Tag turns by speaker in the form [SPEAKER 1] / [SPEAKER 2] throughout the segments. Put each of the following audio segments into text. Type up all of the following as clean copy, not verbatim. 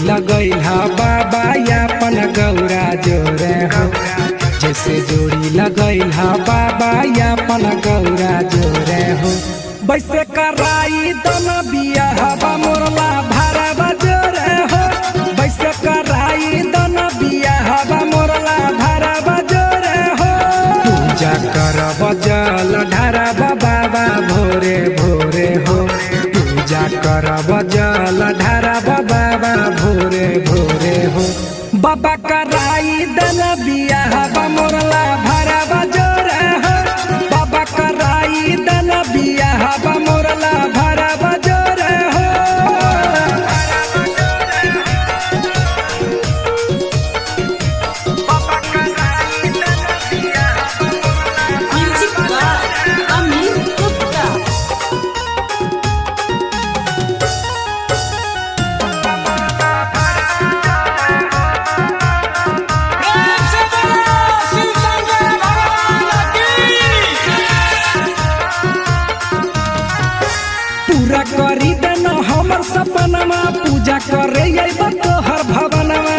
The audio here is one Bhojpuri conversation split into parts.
[SPEAKER 1] लगैल बाबा यापन गौरा जोरे हो। जैसे जोड़ी लगैल बाबा यापन गौरा जोरे हो। वैसे कराई दन बियाह मोरला भरवा जोरे हो। वैसे कराई दन बियाह मोरला भरवा जोरे हो। पूजा करब जल ढारब बाबा भोरे भोरे हो। पूजा करब जल ढारब बाबा भोरे भोरे हो। बाबा कराई दन बियाह मोरला भरवा जोरे हो। बाबा कराई दन बियाह मोरला भरवा जोरे हो। पूरा करी देना हमर सपनमा। पूजा करे तोहर भवनमा।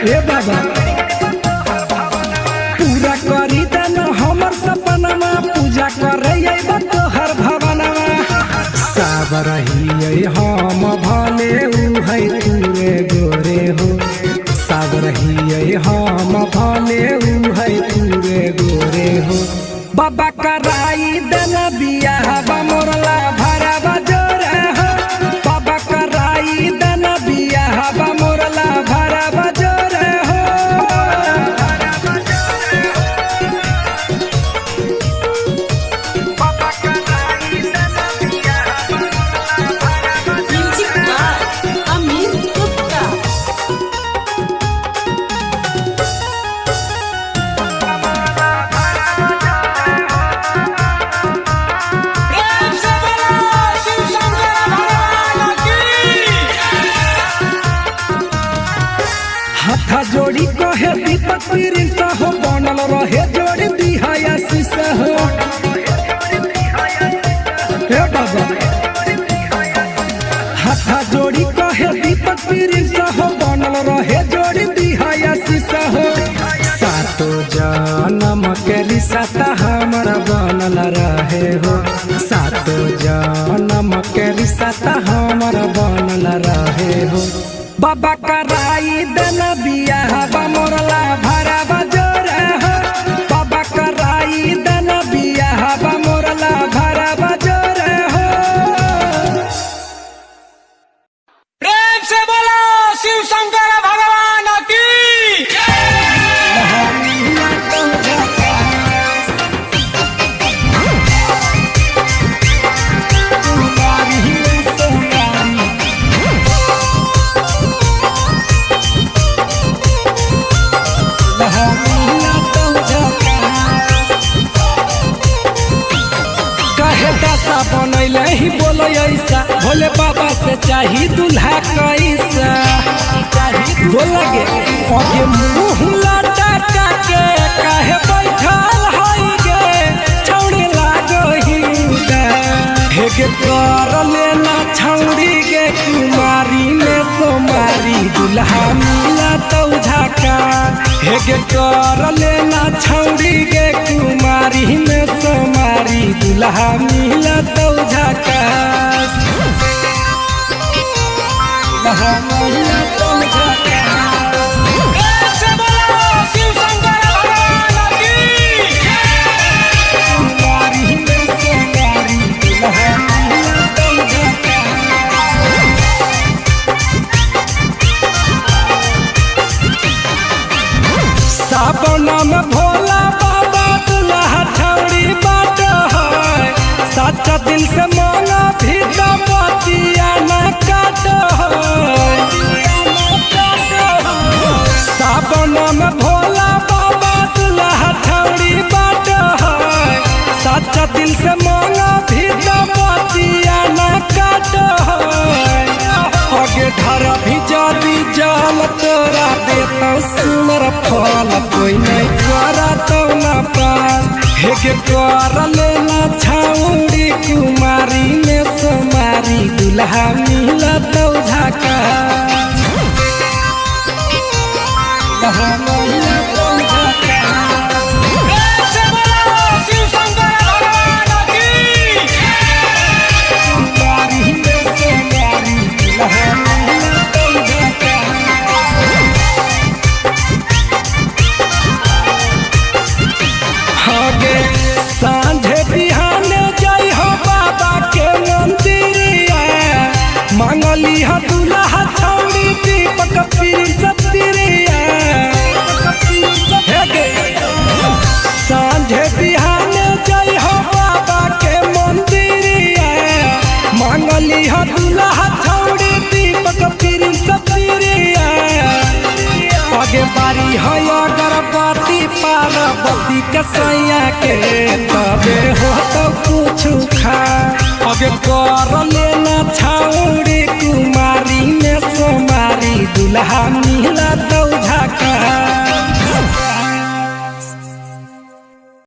[SPEAKER 1] हे बाबा पूरा करी देना हमर सपनमा। पूजा करे तोहर भवनमा। सब रही हम भले उहै तुरे गोरे हो। सब रही हम भले उहै तुरे गोरे हो। बाबा कराई दन बियाह मोरला भरवा जोरे हो। बाबा कराई दन बियाह मोरला भरवा जोरे हो। बाबा कराई दन बियाह मोरला भरवा हाथ जोड़ी कहे दीपक प्रिंस हो। बनल रहे जोड़ी दिहाया शीशा हो। हे बाबा हाथ जोड़ी कहे दीपक प्रिंस हो। बनल रहे जोड़ी दिहाया शीशा हो। सातो जन्म के रिश्ता हमारा बनल रहे हो। सातो जन्म के रिश्ता हमारा बनल रहे हो। बाबा कराई दन बियाह मोरला भरवा जोरे हो। बाबा कराई दन बियाह मोरला भरवा जोरे हो।
[SPEAKER 2] प्रेम से बोलो शिव शंकर भगवान की।
[SPEAKER 1] बनैले ही बोलो ऐसा। भोले बाबा से चाही दूल्हा कैसा। बोला गे आगे मुँह लटका के काहे बैठल हई गे। छौड़ी लागही हेगे कर लेना छौड़ी गे। कुमारी में सोमारी दूल्हा मिला तो झका। हेगे कर लेना छौड़ी गे। कुमारी में सोमारी दूल्हा मिला तो झका। दूल्हा मिला तो झका।
[SPEAKER 2] प्रेम से बोलो शिव शंकर भगवान की।
[SPEAKER 1] कुमारी में सोमारी दूल्हा मिला तो झका। सावन में भोला बाबा दूल्हा छौड़ी बाट है। सच्चा दिल से मांगा भी तो बतिया न काट है। सावन में भोला बाबा दूल्हा छौड़ी बाट है। सच्चा दिल से मांगा भी तो बतिया न काट है। आगे धरा भी जादी जाल तोरा देता सुनर फल। कोई नहीं करा तो न पास। हेगे कर लेना छौड़ी। कुमारी में सोमारी दूल्हा मिला मांगली ह दूल्हा छौड़ी दीपक प्रिंस प्रिया सांझे बिहाने जय हो बाबा के मंदिरिया मांगली ह दूल्हा छौड़ी दीपक प्रिंस प्रिया आगे बारी है अगरबत्ती पार्वती कसैया के तबे हो तो कुछ खा आगे कर लेना छौड़ी कुमारी में सोमारी दूल्हा मिला तो झका।